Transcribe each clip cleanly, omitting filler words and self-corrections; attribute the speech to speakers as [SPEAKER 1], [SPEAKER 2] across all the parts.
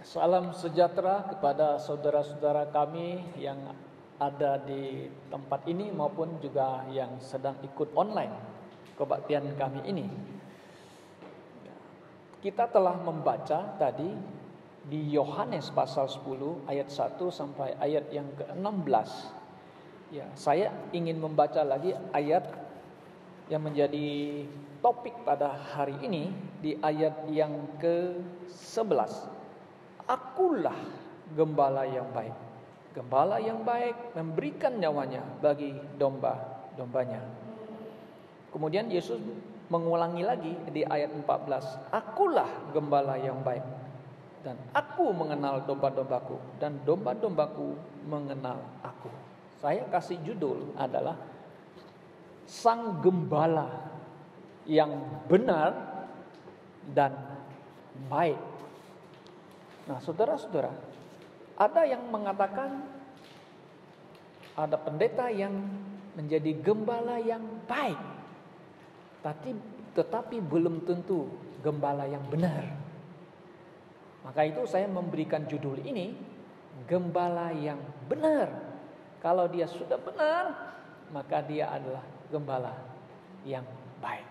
[SPEAKER 1] Salam sejahtera kepada saudara-saudara kami yang ada di tempat ini maupun juga yang sedang ikut online kebaktian kami ini. Kita telah membaca tadi di Yohanes pasal 10 ayat 1 sampai ayat yang ke-16. Ya, saya ingin membaca lagi ayat yang menjadi topik pada hari ini di ayat yang ke-11. Akulah gembala yang baik. Gembala yang baik memberikan nyawanya bagi domba-dombanya. Kemudian Yesus mengulangi lagi di ayat 14. Akulah gembala yang baik. Dan aku mengenal domba-dombaku dan domba-dombaku mengenal aku. Saya kasih judul adalah Sang Gembala yang benar dan baik. Nah, saudara-saudara, ada yang mengatakan ada pendeta yang menjadi gembala yang baik, tetapi belum tentu gembala yang benar. Maka itu saya memberikan judul ini, Gembala yang Benar. Kalau dia sudah benar, maka dia adalah gembala yang baik.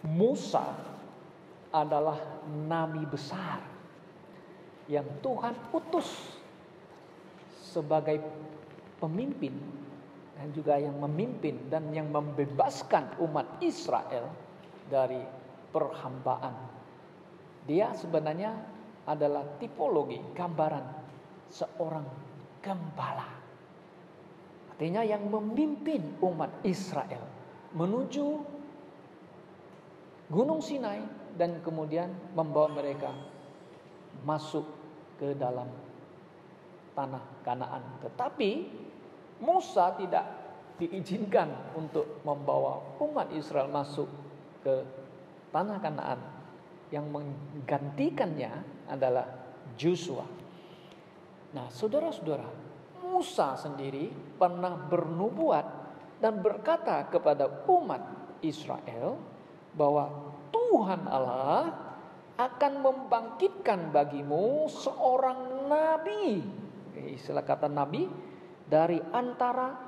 [SPEAKER 1] Musa adalah nabi besar yang Tuhan utus sebagai pemimpin dan juga yang memimpin dan yang membebaskan umat Israel dari perhambaan. Dia sebenarnya adalah tipologi, gambaran seorang gembala. Artinya yang memimpin umat Israel menuju Gunung Sinai dan kemudian membawa mereka masuk ke dalam tanah Kanaan. Tetapi Musa tidak diizinkan untuk membawa umat Israel masuk ke tanah Kanaan. Yang menggantikannya adalah Joshua. Nah, saudara-saudara, Musa sendiri pernah bernubuat dan berkata kepada umat Israel bahwa Tuhan Allah akan membangkitkan bagimu seorang nabi. Istilah kata nabi dari antara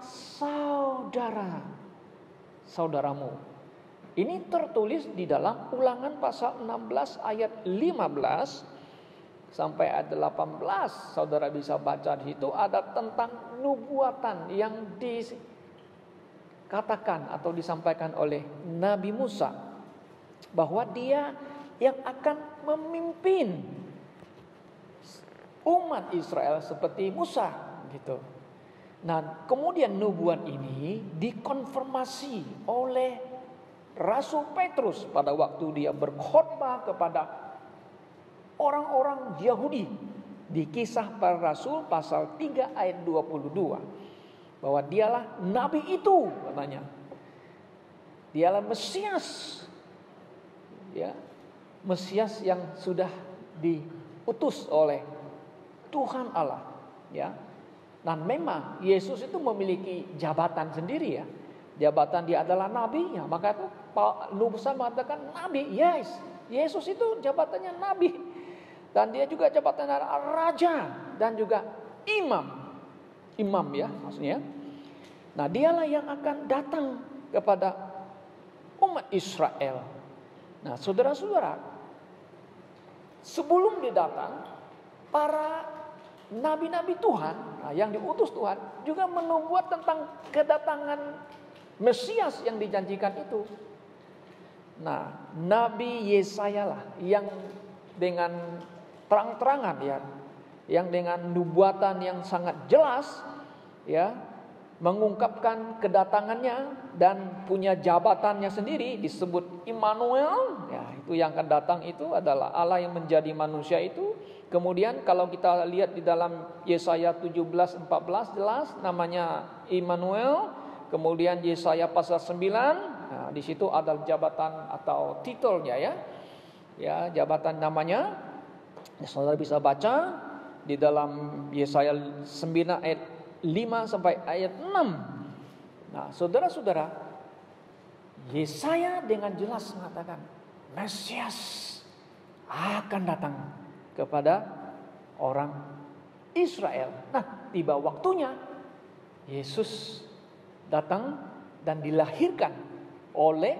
[SPEAKER 1] saudaramu. Ini tertulis di dalam Ulangan pasal 16 ayat 15 sampai ayat 18. Saudara bisa baca di situ ada tentang nubuatan yang dikatakan atau disampaikan oleh Nabi Musa. Bahwa dia yang akan memimpin umat Israel seperti Musa gitu. Nah, kemudian nubuat ini dikonfirmasi oleh Rasul Petrus pada waktu dia berkhotbah kepada orang-orang Yahudi di Kisah Para Rasul pasal 3 ayat 22. Bahwa dialah nabi itu katanya. Dialah Mesias. Ya, Mesias yang sudah diutus oleh Tuhan Allah, ya. Dan memang Yesus itu memiliki jabatan sendiri ya. Jabatan dia adalah nabi ya. Maka itu Musa mengatakan nabi. Yes, Yesus itu jabatannya nabi. Dan dia juga jabatannya adalah raja dan juga imam. Imam ya maksudnya. Nah, dialah yang akan datang kepada umat Israel. Nah, saudara-saudara, sebelum dia datang, para nabi-nabi Tuhan yang diutus Tuhan juga menubuat tentang kedatangan Mesias yang dijanjikan itu. Nah, Nabi Yesaya lah yang dengan terang-terangan ya, yang dengan nubuatan yang sangat jelas ya, mengungkapkan kedatangannya dan punya jabatannya sendiri disebut Immanuel ya, itu yang akan datang itu adalah Allah yang menjadi manusia itu. Kemudian kalau kita lihat di dalam Yesaya 17:14 jelas namanya Immanuel. Kemudian Yesaya pasal 9 nah, di situ ada jabatan atau titelnya ya. Ya, jabatan namanya saudara bisa baca di dalam Yesaya 9 ayat 5 sampai ayat 6. Nah, saudara-saudara, Yesaya dengan jelas mengatakan Mesias akan datang kepada orang Israel. Nah, tiba waktunya Yesus datang dan dilahirkan oleh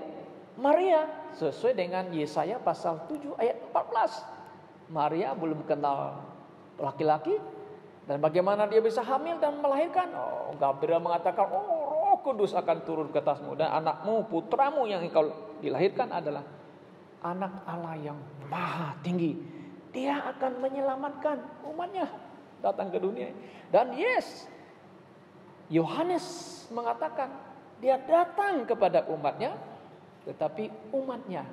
[SPEAKER 1] Maria sesuai dengan Yesaya pasal 7 ayat 14. Maria belum kenal laki-laki, dan bagaimana dia bisa hamil dan melahirkan? Oh, Gabriel mengatakan, Roh Kudus akan turun ke atasmu, dan anakmu, putramu yang engkau dilahirkan adalah anak Allah yang maha tinggi. Dia akan menyelamatkan umatnya datang ke dunia. Dan Yohanes mengatakan dia datang kepada umatnya, tetapi umatnya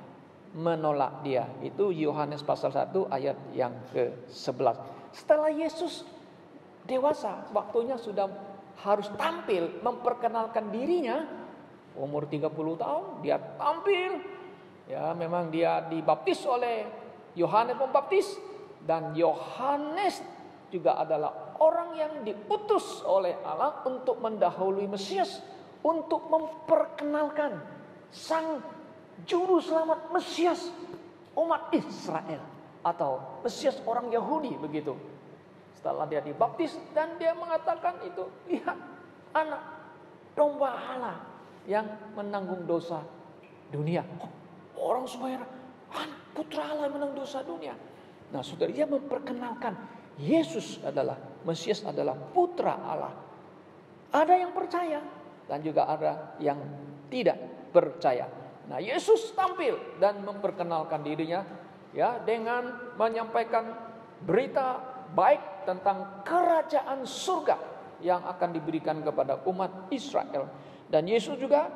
[SPEAKER 1] menolak dia. Itu Yohanes pasal 1 ayat yang ke-11. Setelah Yesus dewasa, waktunya sudah harus tampil memperkenalkan dirinya. Umur 30 tahun dia tampil. Ya, memang dia dibaptis oleh Yohanes Pembaptis, dan Yohanes juga adalah orang yang diutus oleh Allah untuk mendahului Mesias, untuk memperkenalkan sang juru selamat Mesias umat Israel, atau Mesias orang Yahudi begitu. Setelah dia dibaptis dan dia mengatakan itu, lihat anak domba Allah yang menanggung dosa dunia. Orang semua heran, putra Allah yang menanggung dosa dunia. Nah, saudara, dia memperkenalkan Yesus adalah Mesias, adalah putra Allah. Ada yang percaya dan juga ada yang tidak percaya. Nah, Yesus tampil dan memperkenalkan dirinya ya dengan menyampaikan berita baik tentang kerajaan surga yang akan diberikan kepada umat Israel. Dan Yesus juga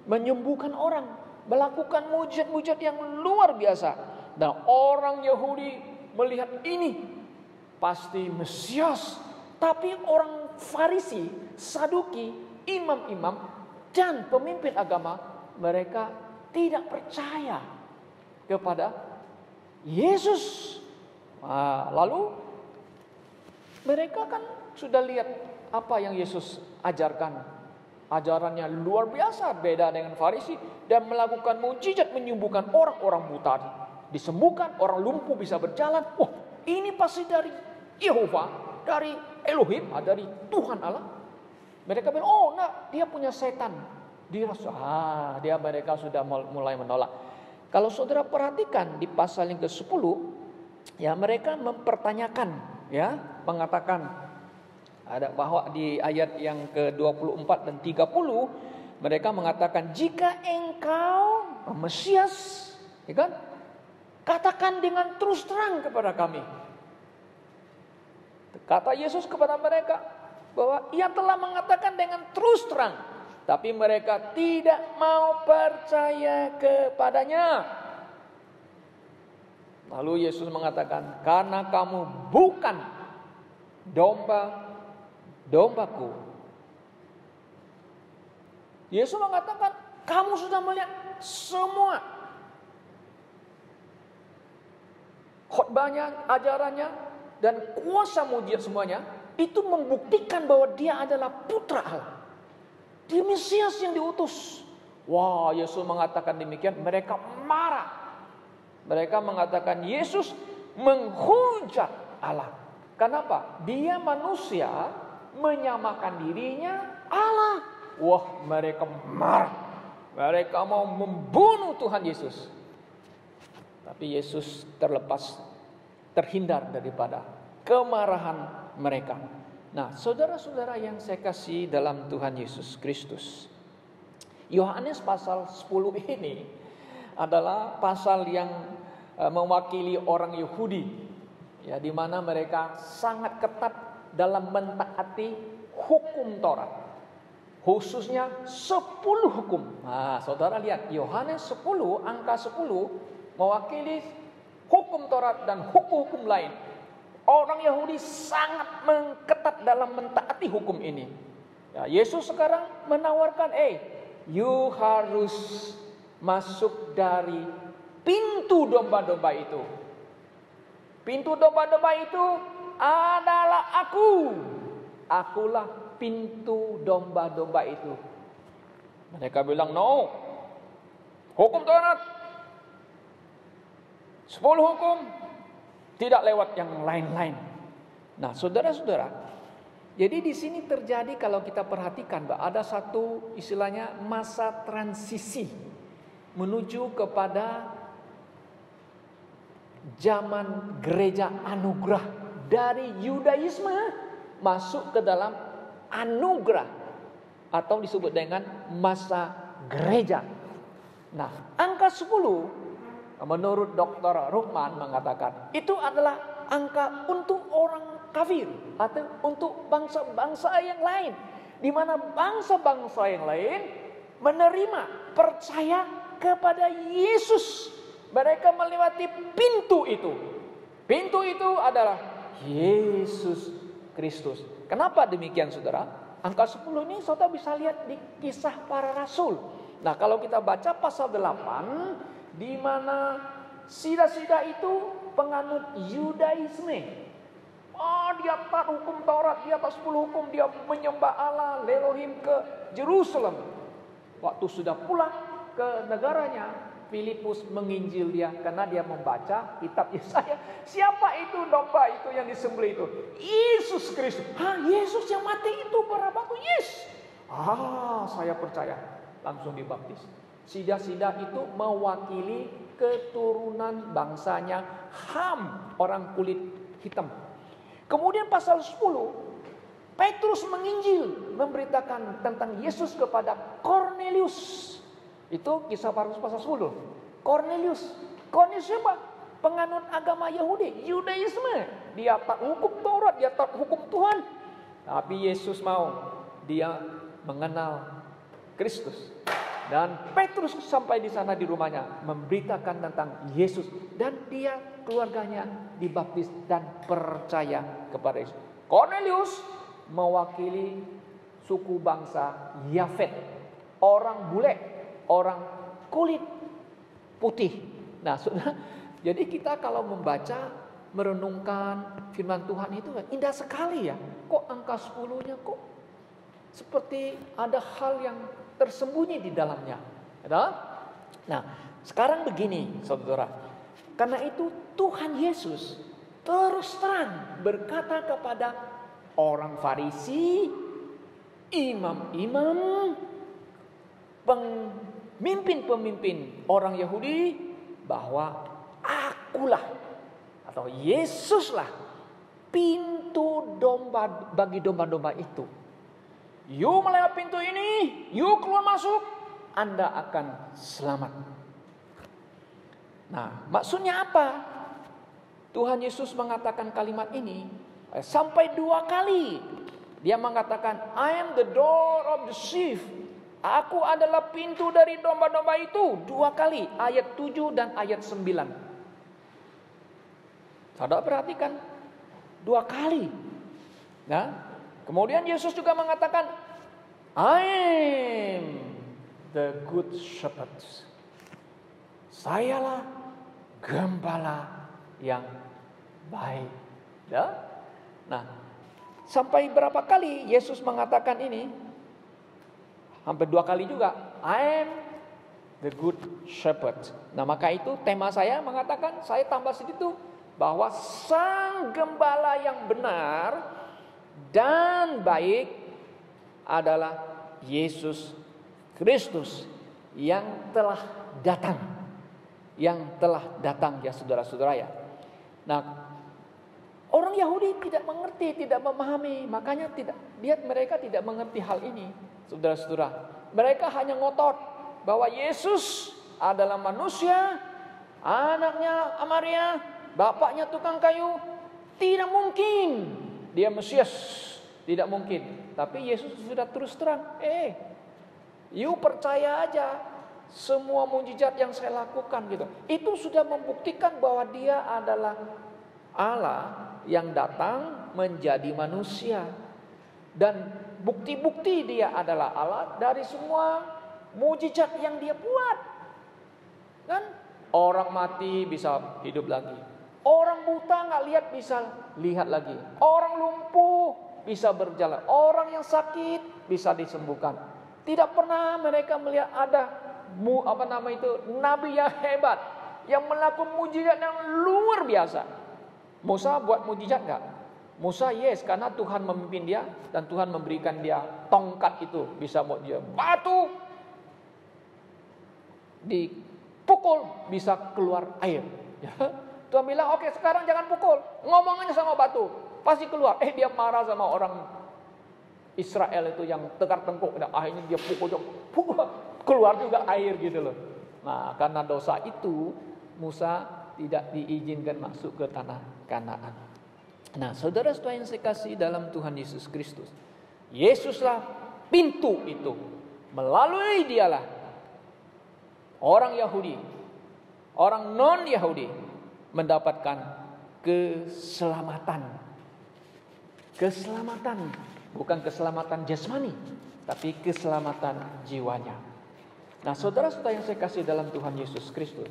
[SPEAKER 1] menyembuhkan orang, melakukan mujizat-mujizat yang luar biasa. Dan orang Yahudi melihat ini pasti Mesias. Tapi orang Farisi, Saduki, imam-imam dan pemimpin agama, mereka tidak percaya kepada Yesus. Nah, lalu mereka kan sudah lihat apa yang Yesus ajarkan. Ajarannya luar biasa, beda dengan Farisi, dan melakukan mujizat, menyembuhkan orang-orang buta, disembuhkan, orang lumpuh bisa berjalan. Wah, ini pasti dari Yehova, dari Elohim, dari Tuhan Allah. Mereka bilang, oh nah, dia punya setan. Mereka sudah mulai menolak. Kalau saudara perhatikan di pasal yang ke-10, ya mereka mempertanyakan, ya, mengatakan ada bahwa di ayat yang ke-24 dan 30 mereka mengatakan, jika engkau Mesias, ya kan, katakan dengan terus terang kepada kami. Kata Yesus kepada mereka bahwa ia telah mengatakan dengan terus terang, tapi mereka tidak mau percaya kepadanya. Lalu Yesus mengatakan, karena kamu bukan domba-dombaku. Yesus mengatakan, kamu sudah melihat semua khotbahnya, ajarannya, dan kuasa mujizat semuanya, itu membuktikan bahwa dia adalah putra Allah. Dia Mesias yang diutus. Wah, Yesus mengatakan demikian, mereka marah. Mereka mengatakan Yesus menghujat Allah. Kenapa? Dia manusia menyamakan dirinya Allah. Wah, mereka marah. Mereka mau membunuh Tuhan Yesus. Tapi Yesus terhindar daripada kemarahan mereka. Nah, saudara-saudara yang saya kasih dalam Tuhan Yesus Kristus, Yohanes pasal 10 ini adalah pasal yang mewakili orang Yahudi, ya, di mana mereka sangat ketat dalam mentaati hukum Taurat, khususnya 10 hukum. Nah, saudara lihat Yohanes 10 angka 10 mewakili hukum Taurat dan hukum-hukum lain. Orang Yahudi sangat ketat dalam mentaati hukum ini. Ya, Yesus sekarang menawarkan, you harus masuk dari pintu domba-domba itu. Pintu domba-domba itu adalah aku. Akulah pintu domba-domba itu. Mereka bilang, no. Hukum Taurat 10 hukum, tidak lewat yang lain-lain. Nah, saudara-saudara, jadi di sini terjadi kalau kita perhatikan bahwa ada satu istilahnya masa transisi menuju kepada zaman gereja anugerah, dari Yudaisme masuk ke dalam anugerah atau disebut dengan masa gereja. Nah, angka 10 menurut Dr. Ruckman mengatakan itu adalah angka untuk orang kafir atau untuk bangsa-bangsa yang lain, di mana bangsa-bangsa yang lain menerima, percaya kepada Yesus. Mereka melewati pintu itu. Pintu itu adalah Yesus Kristus. Kenapa demikian, saudara? Angka 10 ini saudara bisa lihat di Kisah Para Rasul. Nah, kalau kita baca pasal 8, di mana sida-sida itu penganut Yudaisme. Dia taat hukum Taurat, dia taat 10 hukum, dia menyembah Allah Elohim ke Jerusalem. Waktu sudah pulang ke negaranya, Filipus menginjil dia karena dia membaca kitab Yesaya. Siapa itu domba itu yang disembelih itu? Yesus Kristus. Yesus yang mati itu para batu. Yes. Saya percaya. Langsung dibaptis. Sida-sida itu mewakili keturunan bangsanya Ham, orang kulit hitam. Kemudian pasal 10, Petrus menginjil, memberitakan tentang Yesus kepada Kornelius. Itu Kisah Para Rasul pasal 10. Kornelius siapa? Penganut agama Yahudi, Yudaisme. Dia taat hukum Taurat, dia taat hukum Tuhan. Tapi Yesus mau dia mengenal Kristus. Dan Petrus sampai di sana di rumahnya memberitakan tentang Yesus, dan dia keluarganya dibaptis dan percaya kepada Yesus. Kornelius mewakili suku bangsa Yafet, orang bule, orang kulit putih. Nah, saudara, jadi kita kalau membaca, merenungkan firman Tuhan itu indah sekali ya. Kok angka 10-nya kok seperti ada hal yang tersembunyi di dalamnya. Nah, sekarang begini, saudara. Karena itu Tuhan Yesus terus terang berkata kepada orang Farisi, imam-imam, pemimpin-pemimpin orang Yahudi, bahwa akulah atau Yesuslah pintu domba bagi domba-domba itu. You melewati pintu ini, you keluar masuk, Anda akan selamat. Nah, maksudnya apa? Tuhan Yesus mengatakan kalimat ini sampai 2 kali. Dia mengatakan, I am the door of the sheep. Aku adalah pintu dari domba-domba itu. 2 kali, ayat 7 dan ayat 9. Saudara perhatikan, 2 kali. Nah, kemudian Yesus juga mengatakan, I am the good shepherd. Sayalah gembala yang baik. Ya? Nah, sampai berapa kali Yesus mengatakan ini? Hampir 2 kali juga. I am the good shepherd. Nah, maka itu tema saya mengatakan, saya tambah sedikit bahwa sang gembala yang benar dan baik adalah Yesus Kristus yang telah datang. Yang telah datang ya saudara-saudara ya. Nah, orang Yahudi tidak mengerti, tidak memahami, makanya mereka tidak mengerti hal ini, saudara-saudara. Mereka hanya ngotot bahwa Yesus adalah manusia, anaknya Maria, bapaknya tukang kayu. Tidak mungkin dia Mesias, tidak mungkin. Tapi Yesus sudah terus terang, you percaya aja semua mujizat yang saya lakukan gitu. Itu sudah membuktikan bahwa dia adalah Allah yang datang menjadi manusia. Dan bukti-bukti dia adalah Allah dari semua mujizat yang dia buat. Kan? Orang mati bisa hidup lagi. Orang buta nggak lihat bisa lihat lagi. Orang lumpuh bisa berjalan. Orang yang sakit bisa disembuhkan. Tidak pernah mereka melihat ada nabi yang hebat yang melakukan mujizat yang luar biasa. Musa buat mujizat enggak? Musa yes, karena Tuhan memimpin dia dan Tuhan memberikan dia tongkat itu bisa buat dia batu dipukul bisa keluar air. Tuhan bilang oke, sekarang jangan pukul, ngomong aja sama batu pasti keluar. Dia marah sama orang Israel itu yang tekar-tengkuk, dan akhirnya dia pukul, keluar juga air gitu loh. Nah, karena dosa itu Musa tidak diizinkan masuk ke tanah Kanaan. Nah, saudara-saudara yang saya kasih dalam Tuhan Yesus Kristus, Yesuslah pintu itu. Melalui dialah orang Yahudi, orang non-Yahudi mendapatkan keselamatan. Keselamatan, bukan keselamatan jasmani, tapi keselamatan jiwanya. Nah, saudara-saudara yang saya kasih dalam Tuhan Yesus Kristus,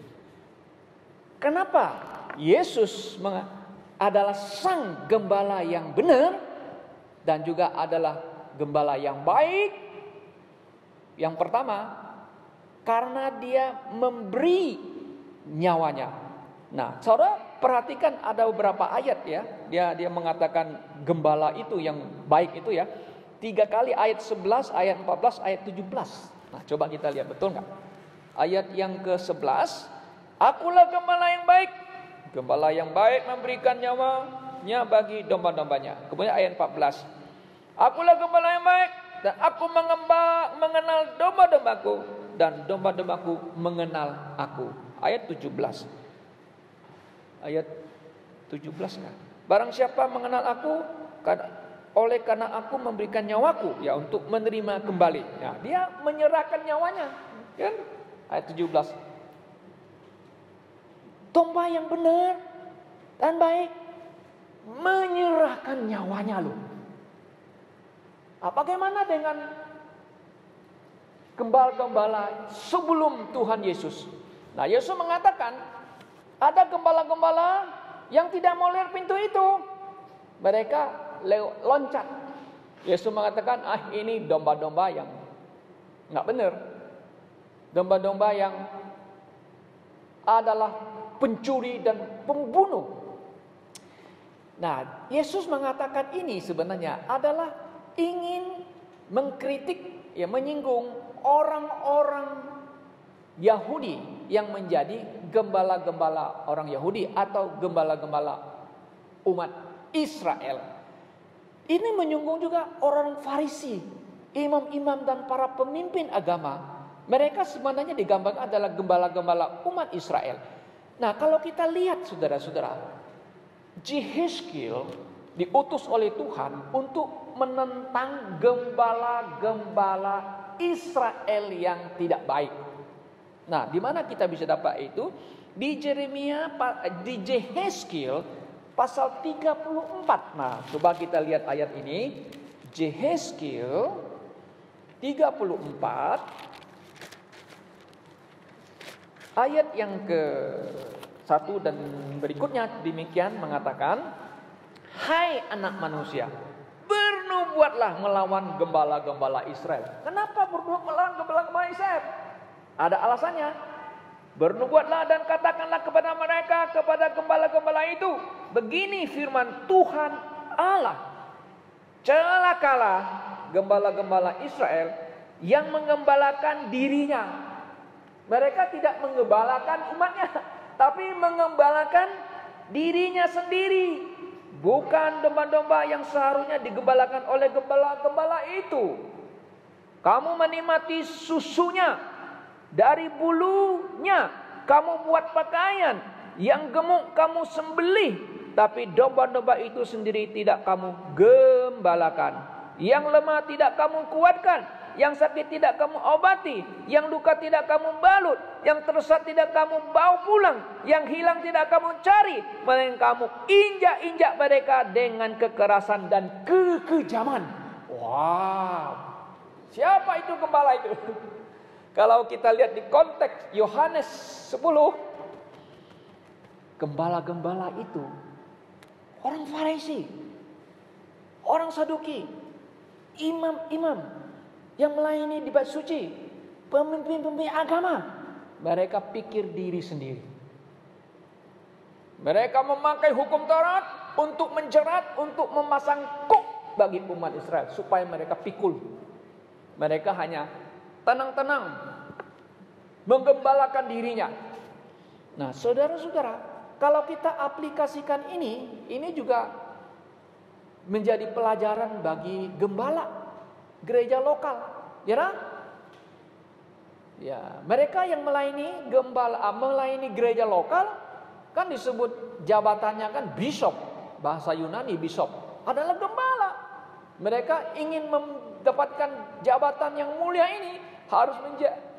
[SPEAKER 1] kenapa Yesus adalah sang gembala yang benar dan juga adalah gembala yang baik? Yang pertama, karena dia memberi nyawanya. Nah, saudara perhatikan ada beberapa ayat ya. Dia mengatakan gembala itu yang baik itu ya. 3 kali ayat 11, ayat 14, ayat 17. Nah, coba kita lihat betul enggak? Ayat yang ke-11, akulah gembala yang baik. Gembala yang baik memberikan nyawanya bagi domba-dombanya. Kemudian ayat 14, akulah gembala yang baik dan aku mengenal domba-dombaku dan domba-dombaku mengenal aku. Ayat 17. Ayat 17 kan. Barang siapa mengenal aku, oleh karena aku memberikan nyawaku ya untuk menerima kembali. Nah, dia menyerahkan nyawanya, kan? Ayat 17. Domba yang benar dan baik menyerahkan nyawanya loh. Bagaimana dengan gembala-gembala sebelum Tuhan Yesus? Nah, Yesus mengatakan ada gembala-gembala yang tidak mau lihat pintu itu. Mereka loncat. Yesus mengatakan, ini domba-domba yang nggak benar. Domba-domba yang adalah pencuri dan pembunuh. Nah, Yesus mengatakan ini sebenarnya adalah ingin mengkritik, ya menyinggung orang-orang Yahudi yang menjadi gembala-gembala orang Yahudi atau gembala-gembala umat Israel. Ini menyinggung juga orang Farisi, imam-imam dan para pemimpin agama. Mereka sebenarnya digambarkan adalah gembala-gembala umat Israel. Nah, kalau kita lihat saudara-saudara, Yehezkiel diutus oleh Tuhan untuk menentang gembala-gembala Israel yang tidak baik. Nah, di mana kita bisa dapat itu? Di Yehezkiel pasal 34. Nah, coba kita lihat ayat ini. Yehezkiel 34 ayat yang ke-1 dan berikutnya demikian mengatakan, hai anak manusia, bernubuatlah melawan gembala-gembala Israel. Kenapa bernubuat melawan gembala-gembala Israel? Ada alasannya. Bernubuatlah dan katakanlah kepada mereka, kepada gembala-gembala itu, begini firman Tuhan Allah, celakalah gembala-gembala Israel yang mengembalakan dirinya. Mereka tidak mengembalakan umatnya, tapi mengembalakan dirinya sendiri. Bukan domba-domba yang seharusnya digembalakan oleh gembala-gembala itu. Kamu menikmati susunya, dari bulunya kamu buat pakaian, yang gemuk kamu sembelih, tapi domba-domba itu sendiri tidak kamu gembalakan. Yang lemah tidak kamu kuatkan, yang sakit tidak kamu obati, yang luka tidak kamu balut, yang tersesat tidak kamu bawa pulang, yang hilang tidak kamu cari, melainkan kamu injak-injak mereka dengan kekerasan dan kekejaman. Wow, siapa itu gembala itu? Kalau kita lihat di konteks Yohanes 10, gembala-gembala itu orang Farisi, orang Saduki, imam-imam yang melayani di bait suci, pemimpin-pemimpin agama. Mereka pikir diri sendiri. Mereka memakai hukum Taurat untuk menjerat, untuk memasang kok bagi umat Israel supaya mereka pikul. Mereka hanya tenang-tenang menggembalakan dirinya. Nah, saudara-saudara, kalau kita aplikasikan ini juga menjadi pelajaran bagi gembala gereja lokal, ya kan? Ya, mereka yang melayani melayani gereja lokal kan disebut jabatannya kan bishop, bahasa Yunani bishop adalah gembala. Mereka ingin mendapatkan jabatan yang mulia ini harus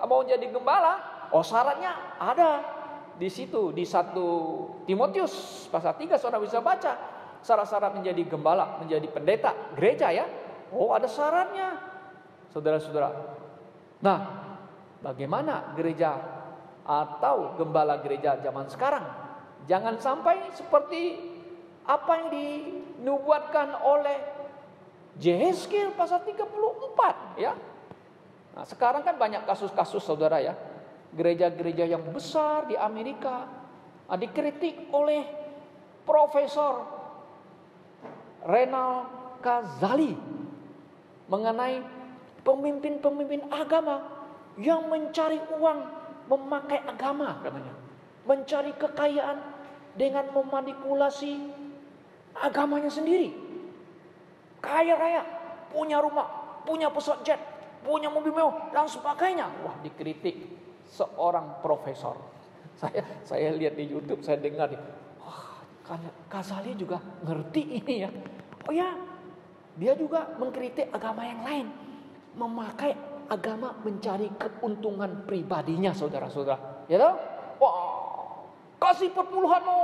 [SPEAKER 1] mau jadi gembala. Oh, syaratnya ada di situ di 1 Timotius pasal 3 saudara bisa baca. Syarat-syarat menjadi gembala, menjadi pendeta gereja ya. Oh, ada syaratnya. Saudara-saudara. Nah, bagaimana gereja atau gembala gereja zaman sekarang? Jangan sampai seperti apa yang dinubuatkan oleh Yehezkiel pasal 34 ya. Nah, sekarang kan banyak kasus-kasus saudara ya. Gereja-gereja yang besar di Amerika dikritik oleh Profesor Renal Kazali mengenai pemimpin-pemimpin agama yang mencari uang memakai agama katanya. Mencari kekayaan dengan memanipulasi agamanya sendiri. Kaya raya, punya rumah, punya pesawat jet, punya mobil mewah dan sebagainya. Wah, dikritik seorang profesor. Saya lihat di YouTube, saya dengar wah, Kazali juga ngerti ini ya. Oh ya, dia juga mengkritik agama yang lain, memakai agama mencari keuntungan pribadinya, saudara-saudara. Ya toh? Wah, kasih perpuluhanmu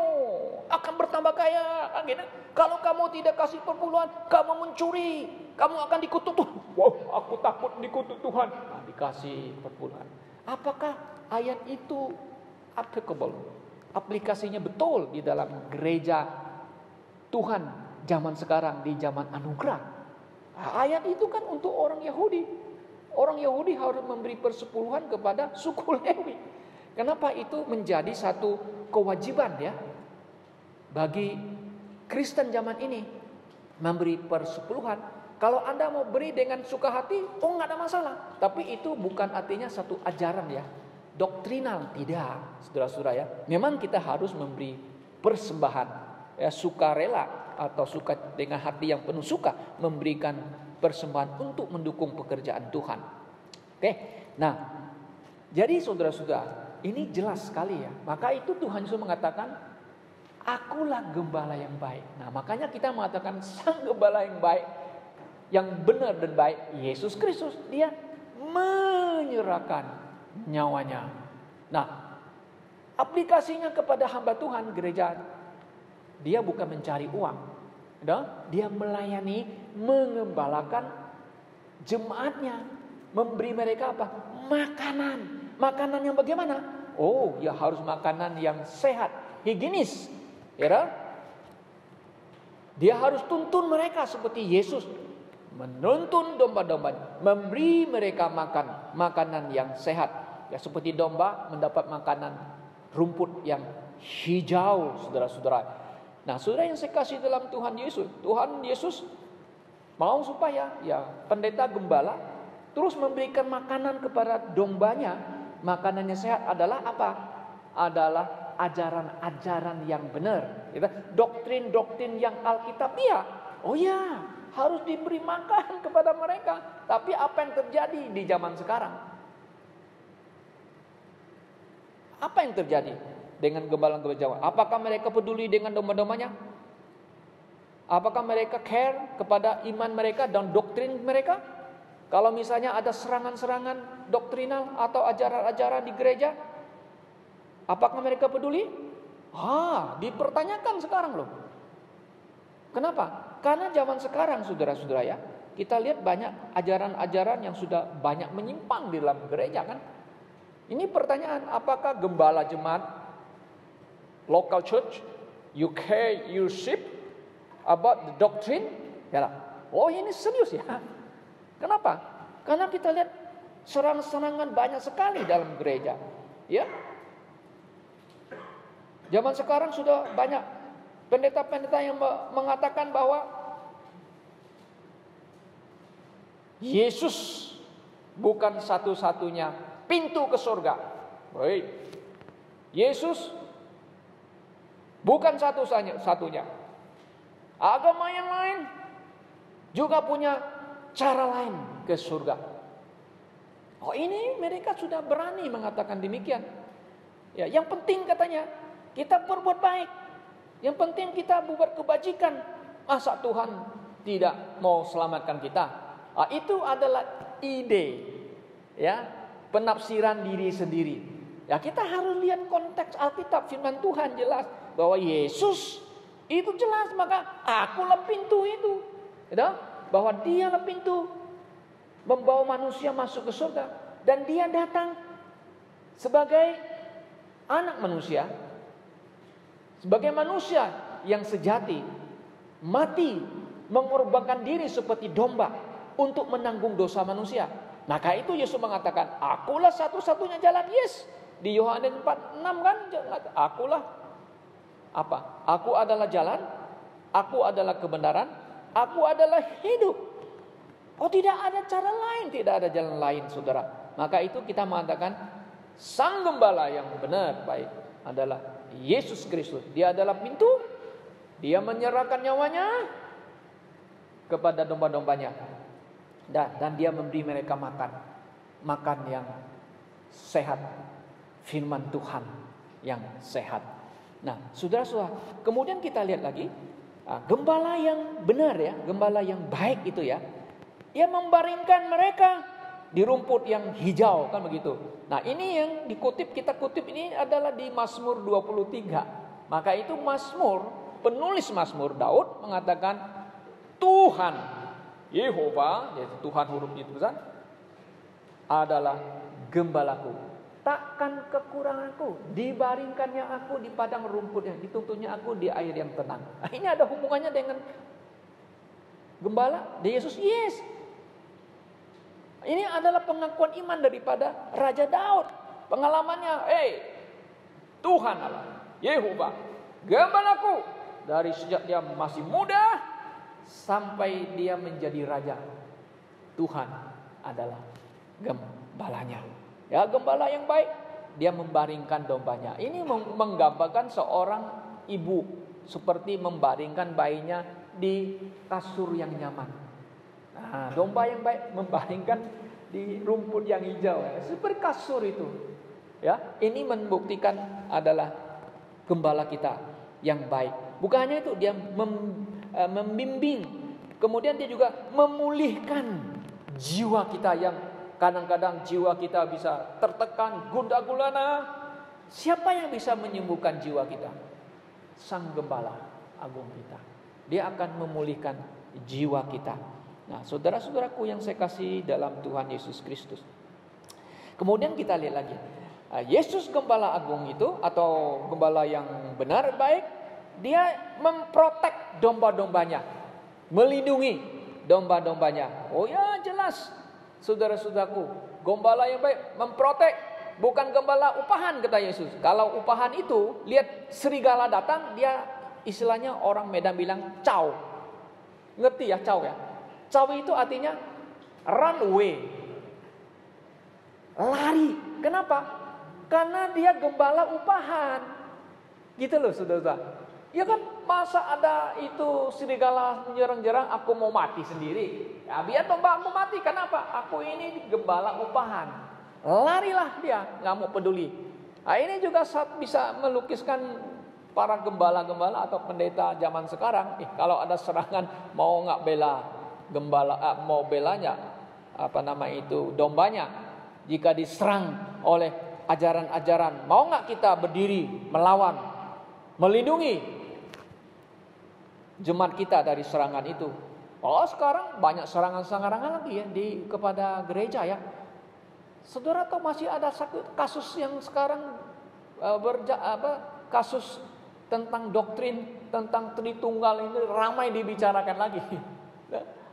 [SPEAKER 1] akan bertambah kaya, kan gitu. Kalau kamu tidak kasih perpuluhan, kamu mencuri, kamu akan dikutuk Tuhan. Wow, aku takut dikutuk Tuhan. Nah, dikasih perpuluhan. Apakah ayat itu applicable? Aplikasinya betul di dalam gereja Tuhan zaman sekarang, di zaman anugerah. Nah, ayat itu kan untuk orang Yahudi. Orang Yahudi harus memberi persepuluhan kepada suku Lewi. Kenapa itu menjadi satu kewajiban ya bagi Kristen zaman ini memberi persepuluhan. Kalau Anda mau beri dengan suka hati, oh nggak ada masalah. Tapi itu bukan artinya satu ajaran ya, doktrinal, tidak, saudara-saudara ya. Memang kita harus memberi persembahan, ya, sukarela atau suka dengan hati yang penuh suka memberikan persembahan untuk mendukung pekerjaan Tuhan. Oke, nah, jadi saudara-saudara, ini jelas sekali ya. Maka itu Tuhan Yesus mengatakan, akulah gembala yang baik. Nah, makanya kita mengatakan sang gembala yang baik, yang benar dan baik, Yesus Kristus. Dia menyerahkan nyawanya. Nah, aplikasinya kepada hamba Tuhan gereja, dia bukan mencari uang, dia melayani, mengembalakan jemaatnya, memberi mereka apa? Makanan. Makanan yang bagaimana? Oh, ya harus makanan yang sehat, higienis, ya. Dia harus tuntun mereka seperti Yesus menuntun domba-domba, memberi mereka makan makanan yang sehat. Ya, seperti domba mendapat makanan rumput yang hijau, saudara-saudara. Nah, saudara yang saya kasih dalam Tuhan Yesus mau supaya ya pendeta gembala terus memberikan makanan kepada dombanya. Makanannya sehat adalah apa? Adalah ajaran-ajaran yang benar, doktrin-doktrin yang alkitabiah. Oh ya, harus diberi makan kepada mereka. Tapi apa yang terjadi di zaman sekarang? Apa yang terjadi dengan gembala-gembala? Apakah mereka peduli dengan domba-dombanya? Apakah mereka care kepada iman mereka dan doktrin mereka? Kalau misalnya ada serangan-serangan doktrinal atau ajaran-ajaran di gereja, apakah mereka peduli? Dipertanyakan sekarang loh. Kenapa? Karena zaman sekarang saudara-saudara ya, kita lihat banyak ajaran-ajaran yang sudah banyak menyimpang di dalam gereja kan. Ini pertanyaan, apakah gembala jemaat local church, you care, you ship about the doctrine? Ya lah. Oh, ini serius ya. Kenapa? Karena kita lihat serangan-serangan banyak sekali dalam gereja. Ya. Zaman sekarang sudah banyak pendeta-pendeta yang mengatakan bahwa Yesus bukan satu-satunya pintu ke surga. Baik. Yesus bukan satu-satunya. Agama yang lain juga punya cara lain ke surga. Oh, ini mereka sudah berani mengatakan demikian. Ya, yang penting katanya kita berbuat baik. Yang penting kita berbuat kebajikan. Masa Tuhan tidak mau selamatkan kita? Itu adalah ide, ya, penafsiran diri sendiri. Ya, kita harus lihat konteks Alkitab, firman Tuhan jelas bahwa Yesus itu jelas, maka akulah pintu itu, ya, bahwa dialah pintu membawa manusia masuk ke surga, dan dia datang sebagai anak manusia, sebagai manusia yang sejati, mati mengorbankan diri seperti domba untuk menanggung dosa manusia. Maka itu Yesus mengatakan, akulah satu-satunya jalan. Yes, di Yohanes 4:6 kan, akulah apa? Aku adalah jalan, aku adalah kebenaran, aku adalah hidup. Oh, tidak ada cara lain, tidak ada jalan lain, saudara. Maka itu kita mengatakan Sang Gembala yang benar baik adalah Yesus Kristus. Dia adalah pintu. Dia menyerahkan nyawanya kepada domba-dombanya. Dan dia memberi mereka makan yang sehat, firman Tuhan yang sehat. Nah, saudara-saudara, kemudian kita lihat lagi, gembala yang benar ya, gembala yang baik itu ya, ia membaringkan mereka di rumput yang hijau, kan begitu. Nah, ini yang kita kutip ini adalah di Mazmur 23. Maka itu penulis Mazmur Daud mengatakan, Tuhan Yehova, yaitu Tuhan huruf itu besar, adalah gembalaku, takkan kekuranganku. Dibaringkannya aku di padang rumput yang dituntunnya aku di air yang tenang. Nah, ini ada hubungannya dengan gembala di Yesus. Yes. Ini adalah pengakuan iman daripada Raja Daud. Pengalamannya, Tuhan Allah, Yehova, gembalaku, dari sejak dia masih muda sampai dia menjadi raja. Tuhan adalah gembalanya. Ya, gembala yang baik, dia membaringkan dombanya. Ini menggambarkan seorang ibu seperti membaringkan bayinya di kasur yang nyaman. Nah, domba yang baik membaringkan di rumput yang hijau, ya, seperti kasur itu. Ya, ini membuktikan adalah gembala kita yang baik. Bukan hanya itu, dia membimbing, kemudian dia juga memulihkan jiwa kita yang kadang-kadang jiwa kita bisa tertekan, gundah gulana. Siapa yang bisa menyembuhkan jiwa kita? Sang Gembala Agung kita. Dia akan memulihkan jiwa kita. Nah, saudara-saudaraku yang saya kasih dalam Tuhan Yesus Kristus. Kemudian kita lihat lagi, Yesus Gembala Agung itu atau gembala yang benar baik, dia memprotek domba-dombanya, melindungi domba-dombanya. Oh ya, jelas, saudara-saudaraku, gembala yang baik memprotek, bukan gembala upahan, kata Yesus. Kalau upahan itu, lihat serigala datang, dia istilahnya orang Medan bilang caw. Ngerti ya caw ya? Caw itu artinya run away, lari. Kenapa? Karena dia gembala upahan. Gitu loh, saudara-saudara. Ya kan, masa ada itu serigala menyerang-nyerang, aku mau mati sendiri. Ya, biar domba aku mati. Kenapa? Aku ini gembala upahan. Larilah dia, nggak mau peduli. Nah, ini juga bisa melukiskan para gembala-gembala atau pendeta zaman sekarang. Kalau ada serangan, mau nggak bela gembala, mau belanya dombanya. Jika diserang oleh ajaran-ajaran, mau nggak kita berdiri melawan, melindungi jemaat kita dari serangan itu? Oh, sekarang banyak serangan-serangan lagi ya kepada gereja ya. Saudara tahu masih ada kasus yang sekarang kasus tentang doktrin tentang Tritunggal ini ramai dibicarakan lagi.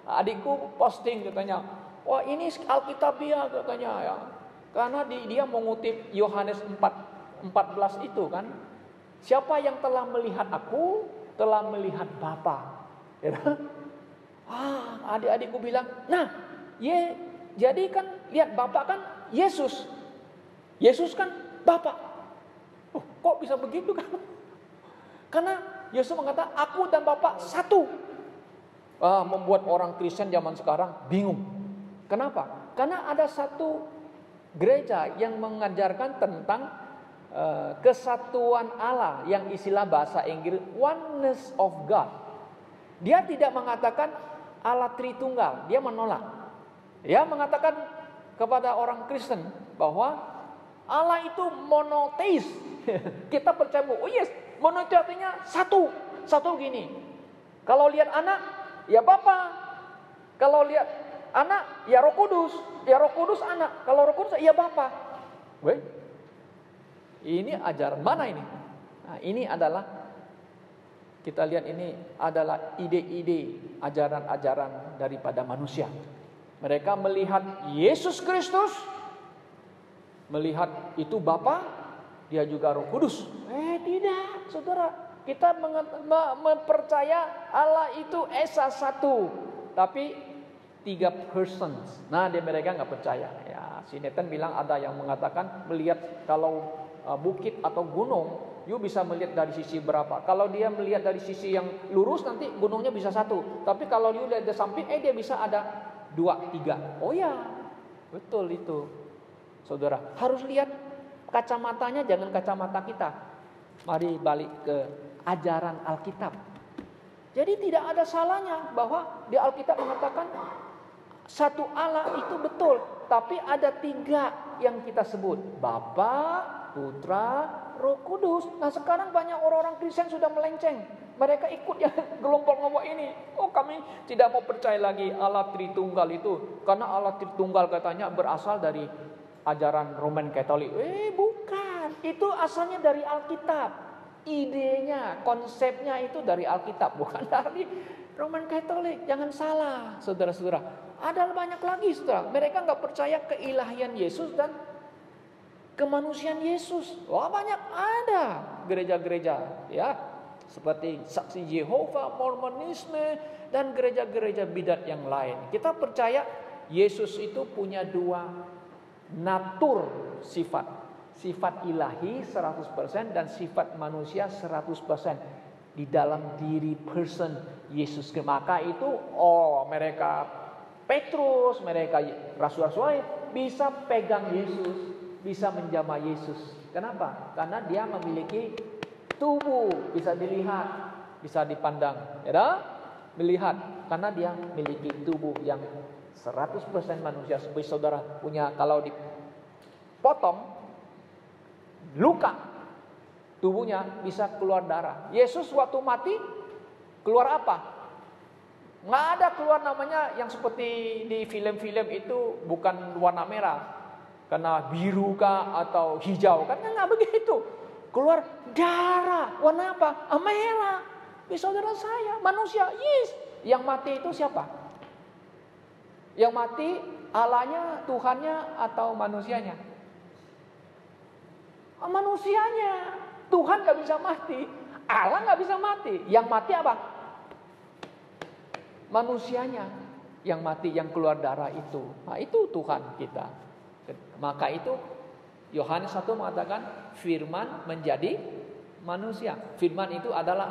[SPEAKER 1] Adikku posting katanya, wah ini Alkitabiah katanya ya. Karena dia mengutip Yohanes 4:14 itu kan. Siapa yang telah melihat aku, telah melihat Bapa. Ya. Adik-adikku bilang, nah, jadi kan lihat Bapa kan Yesus. Yesus kan Bapa. Kok bisa begitu kan? Karena Yesus mengatakan aku dan Bapa satu. Membuat orang Kristen zaman sekarang bingung. Kenapa? Karena ada satu gereja yang mengajarkan tentang kesatuan Allah, yang istilah bahasa Inggris oneness of God. Dia tidak mengatakan Allah Tritunggal, dia menolak. Dia mengatakan kepada orang Kristen bahwa Allah itu monoteis. Kita percaya, oh yes, monoteis artinya satu. Satu gini. Kalau lihat anak, ya Bapa. Kalau lihat anak, ya Roh Kudus. Ya Roh Kudus anak. Kalau Roh Kudus, ya Bapa. Weh, ini ajaran mana ini? Nah, ini adalah, kita lihat ini adalah ide-ide, ajaran-ajaran daripada manusia. Mereka melihat Yesus Kristus, melihat itu Bapa, dia juga Roh Kudus. Tidak, saudara. Kita mempercaya Allah itu Esa satu, tapi 3 persons. Nah, mereka nggak percaya. Ya, si Nathan bilang ada yang mengatakan melihat kalau bukit atau gunung, you bisa melihat dari sisi berapa. Kalau dia melihat dari sisi yang lurus, nanti gunungnya bisa satu. Tapi kalau you lihat dari samping, dia bisa ada 2, 3. Oh ya, betul itu, saudara. Harus lihat kacamatanya, jangan kacamata kita. Mari balik ke ajaran Alkitab. Jadi tidak ada salahnya bahwa di Alkitab mengatakan satu Allah itu betul, tapi ada 3 yang kita sebut, Bapa, Putra, Roh Kudus. Nah, sekarang banyak orang-orang Kristen sudah melenceng. Mereka ikut yang gelombang-gelombang ini. Oh, kami tidak mau percaya lagi Allah Tritunggal itu, karena Allah Tritunggal katanya berasal dari ajaran Roman Katolik. Bukan. Itu asalnya dari Alkitab. Idenya, konsepnya itu dari Alkitab, bukan dari Roman Katolik. Jangan salah, saudara-saudara. Ada banyak lagi, saudara. Mereka nggak percaya keilahian Yesus dan kemanusiaan Yesus. Wah, banyak ada gereja-gereja, ya, seperti Saksi Yehova, Mormonisme, dan gereja-gereja bidat yang lain. Kita percaya Yesus itu punya 2 natur sifat. Sifat ilahi 100% dan sifat manusia 100% di dalam diri person Yesus. Maka itu mereka Petrus, mereka rasul-rasul bisa pegang Yesus, bisa menjamah Yesus. Kenapa? Karena dia memiliki tubuh, bisa dilihat, bisa dipandang, ya, melihat, karena dia memiliki tubuh yang 100% manusia. Seperti saudara punya, kalau dipotong luka, tubuhnya bisa keluar darah. Yesus waktu mati keluar apa? Nggak ada keluar namanya yang seperti di film-film itu, bukan warna merah, karena biru kah atau hijau, kan nggak begitu. Keluar darah, warna apa? Merah. Saudara saya manusia, yes. Yang mati itu siapa? Yang mati Allahnya, Tuhannya, atau manusianya? Manusianya. Tuhan gak bisa mati, Allah gak bisa mati. Yang mati apa? Manusianya yang mati, yang keluar darah itu. Nah, itu Tuhan kita. Maka itu Yohanes 1 mengatakan firman menjadi manusia. Firman itu adalah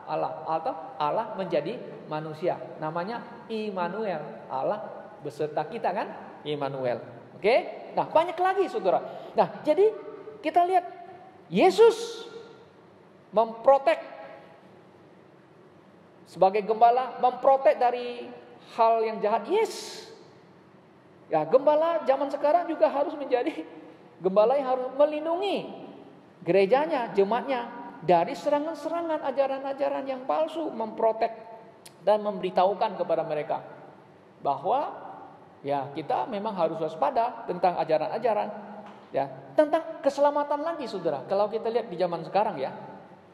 [SPEAKER 1] Allah, atau Allah menjadi manusia. Namanya Immanuel, Allah beserta kita, kan? Immanuel. Oke? Nah, banyak lagi, saudara. Nah, jadi kita lihat Yesus memprotek sebagai gembala, memprotek dari hal yang jahat. Yes. Ya, gembala zaman sekarang juga harus menjadi gembala yang harus melindungi gerejanya, jemaatnya dari serangan-serangan ajaran-ajaran yang palsu, memprotek dan memberitahukan kepada mereka bahwa ya kita memang harus waspada tentang ajaran-ajaran. Ya, tentang keselamatan lagi, saudara. Kalau kita lihat di zaman sekarang, ya,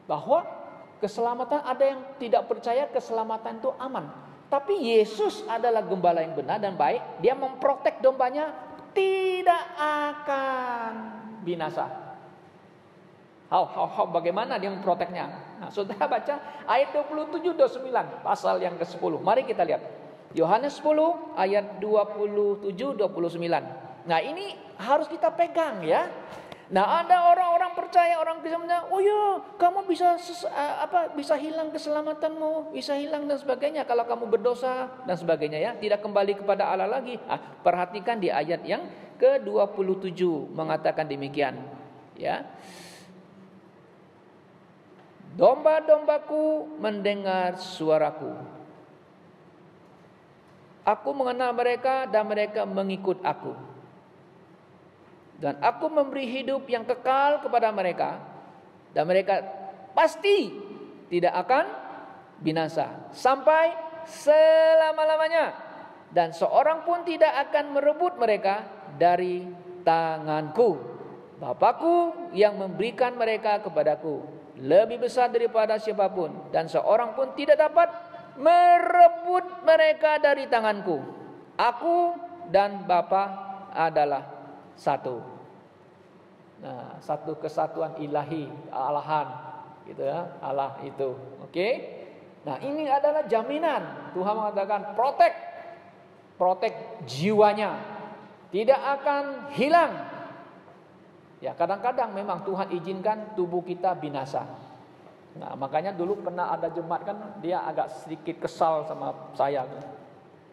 [SPEAKER 1] bahwa keselamatan, ada yang tidak percaya keselamatan itu aman. Tapi Yesus adalah gembala yang benar dan baik. Dia memprotek dombanya tidak akan binasa. How bagaimana dia memproteknya? Nah, saudara baca ayat 27 29 pasal yang ke-10. Mari kita lihat. Yohanes 10 ayat 27 29. Nah, ini harus kita pegang ya. Nah, ada orang-orang percaya, orang Kristen, oh ya, kamu bisa hilang keselamatanmu, bisa hilang dan sebagainya kalau kamu berdosa dan sebagainya ya, tidak kembali kepada Allah lagi. Perhatikan di ayat yang ke-27 mengatakan demikian, ya. Domba-dombaku mendengar suaraku. Aku mengenal mereka dan mereka mengikut aku. Dan aku memberi hidup yang kekal kepada mereka. Dan mereka pasti tidak akan binasa sampai selama-lamanya. Dan seorang pun tidak akan merebut mereka dari tanganku. Bapakku yang memberikan mereka kepadaku lebih besar daripada siapapun. Dan seorang pun tidak dapat merebut mereka dari tanganku. Aku dan Bapa adalah satu. Nah, satu kesatuan ilahi, Allahan, gitu ya, Allah itu. Oke? Nah, ini adalah jaminan. Tuhan mengatakan protect jiwanya, tidak akan hilang. Ya, kadang-kadang memang Tuhan izinkan tubuh kita binasa. Nah, makanya dulu pernah ada jemaat kan, dia agak sedikit kesal sama saya.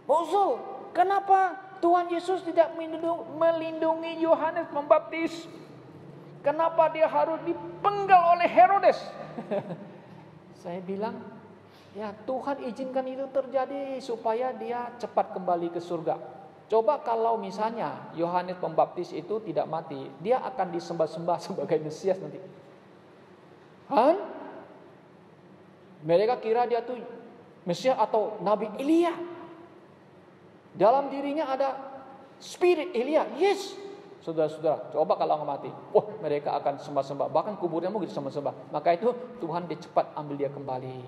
[SPEAKER 1] Musuh, kenapa Tuhan Yesus tidak melindungi Yohanes Pembaptis? Kenapa dia harus dipenggal oleh Herodes? Saya bilang, ya Tuhan izinkan itu terjadi supaya dia cepat kembali ke surga. Coba kalau misalnya Yohanes Pembaptis itu tidak mati, dia akan disembah-sembah sebagai Mesias nanti. Mereka kira dia tuh Mesias atau Nabi Elia. Dalam dirinya ada spirit Elia. Yes. Saudara-saudara, coba kalau mati. Mereka akan sembah-sembah. Bahkan kuburnya mungkin sembah-sembah. Maka itu Tuhan dia cepat ambil dia kembali.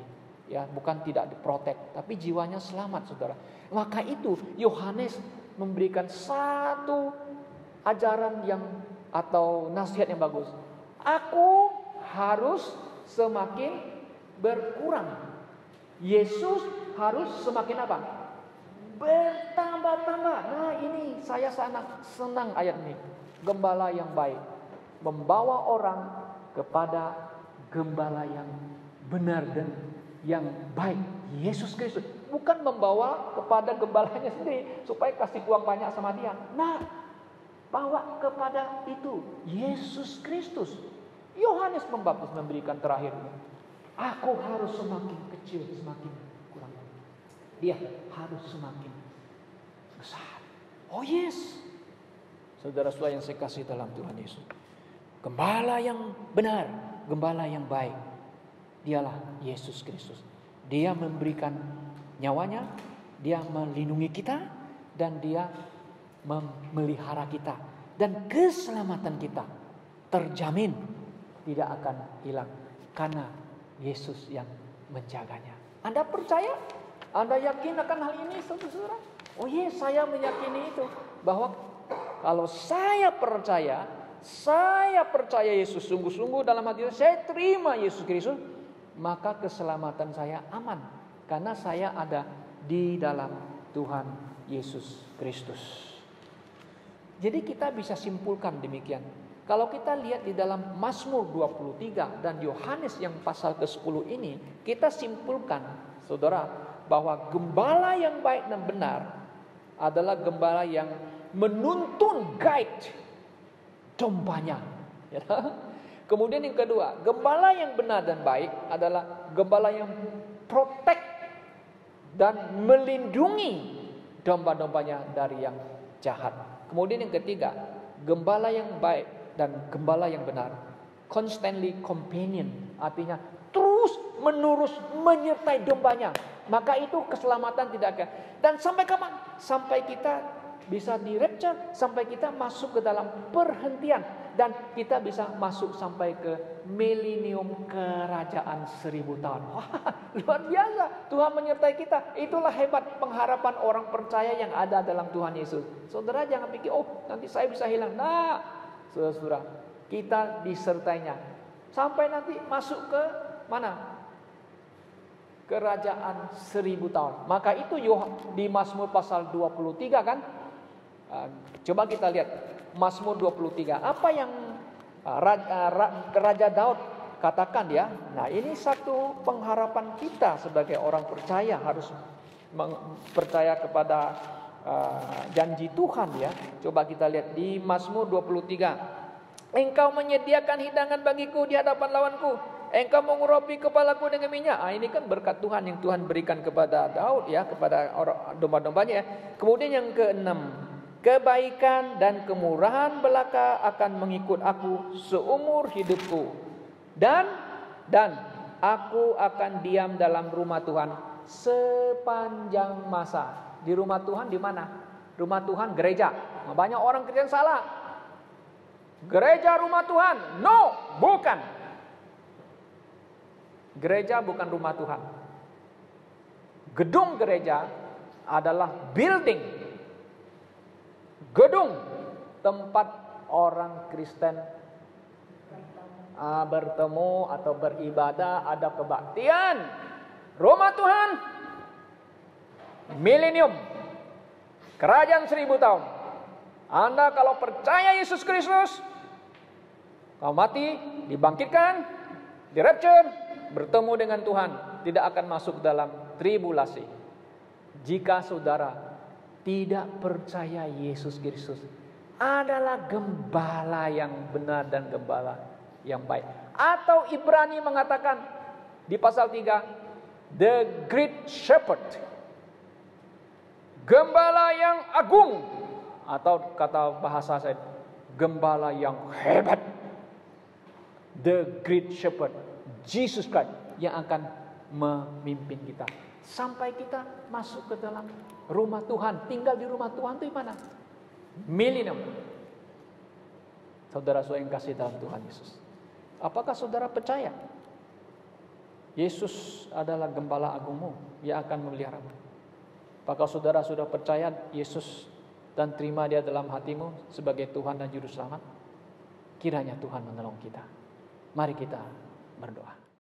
[SPEAKER 1] Ya, bukan tidak diprotek, tapi jiwanya selamat, saudara. Maka itu Yohanes memberikan satu ajaran yang atau nasihat yang bagus. Aku harus semakin berkurang. Yesus harus semakin apa? Bertambah-tambah. Nah, ini saya sangat senang ayat ini. Gembala yang baik membawa orang kepada gembala yang benar dan yang baik, Yesus Kristus. Bukan membawa kepada gembalanya sendiri supaya kasih uang banyak sama dia. Nah, bawa kepada itu Yesus Kristus. Yohanes Pembaptis memberikan terakhir, aku harus semakin kecil, semakin kurang. Dia harus semakin besar. Oh yes, saudara-saudara yang saya kasih dalam Tuhan Yesus, gembala yang benar, gembala yang baik, dialah Yesus Kristus. Dia memberikan nyawanya, dia melindungi kita, dan dia memelihara kita. Dan keselamatan kita terjamin, tidak akan hilang, karena Yesus yang menjaganya. Anda percaya? Anda yakin akan hal ini, saudara? Oh iya, saya meyakini itu. Bahwa kalau saya percaya Yesus sungguh-sungguh dalam hati saya terima Yesus Kristus, maka keselamatan saya aman. Karena saya ada di dalam Tuhan Yesus Kristus. Jadi kita bisa simpulkan demikian. Kalau kita lihat di dalam Mazmur 23 dan Yohanes yang pasal ke-10 ini, kita simpulkan, saudara, bahwa gembala yang baik dan benar adalah gembala yang menuntun guide dombanya. Ya. Kemudian yang kedua, gembala yang benar dan baik adalah gembala yang protect dan melindungi domba-dombanya dari yang jahat. Kemudian yang ketiga, gembala yang baik dan gembala yang benar constantly companion, artinya terus menerus menyertai dombanya. Maka itu keselamatan tidak akan. Dan sampai kapan? Sampai kita bisa di rapture, sampai kita masuk ke dalam perhentian, dan kita bisa masuk sampai ke milenium kerajaan 1000 tahun. Wah, luar biasa. Tuhan menyertai kita. Itulah hebat pengharapan orang percaya yang ada dalam Tuhan Yesus. Saudara jangan pikir, nanti saya bisa hilang. Nah, saudara, kita disertainya. Sampai nanti masuk ke mana? Kerajaan 1000 tahun. Maka itu di Mazmur pasal 23 kan? Coba kita lihat Mazmur 23. Apa yang Raja Daud katakan ya? Nah, ini satu pengharapan kita sebagai orang percaya, harus percaya kepada janji Tuhan ya. Coba kita lihat di Mazmur 23. Engkau menyediakan hidangan bagiku di hadapan lawanku. Engkau mengurapi kepalaku dengan minyak. Ini kan berkat Tuhan yang Tuhan berikan kepada Daud ya, kepada orang domba-dombanya ya. Kemudian yang keenam, kebaikan dan kemurahan belaka akan mengikut aku seumur hidupku. Dan aku akan diam dalam rumah Tuhan sepanjang masa. Di rumah Tuhan di mana? Rumah Tuhan gereja. Banyak orang Kristen salah. Gereja rumah Tuhan. No, bukan. Gereja bukan rumah Tuhan. Gedung gereja adalah building. Gedung tempat orang Kristen bertemu atau beribadah, ada kebaktian. Rumah Tuhan milenium, kerajaan 1000 tahun. Anda kalau percaya Yesus Kristus, kau mati, dibangkitkan, di rapture, bertemu dengan Tuhan, tidak akan masuk dalam tribulasi. Jika saudara tidak percaya Yesus Kristus adalah gembala yang benar dan gembala yang baik. Atau Ibrani mengatakan di pasal 3, the great shepherd, gembala yang agung, atau kata bahasa saya, gembala yang hebat. The great shepherd, Jesus Christ, yang akan memimpin kita sampai kita masuk ke dalam rumah Tuhan. Tinggal di rumah Tuhan itu di mana? Milenium. Saudara-saudara yang kasih dalam Tuhan Yesus, apakah saudara percaya Yesus adalah gembala agungmu yang akan memeliharamu? Apakah saudara sudah percaya Yesus dan terima Dia dalam hatimu sebagai Tuhan dan Juru Selamat? Kiranya Tuhan menolong kita. Mari kita berdoa.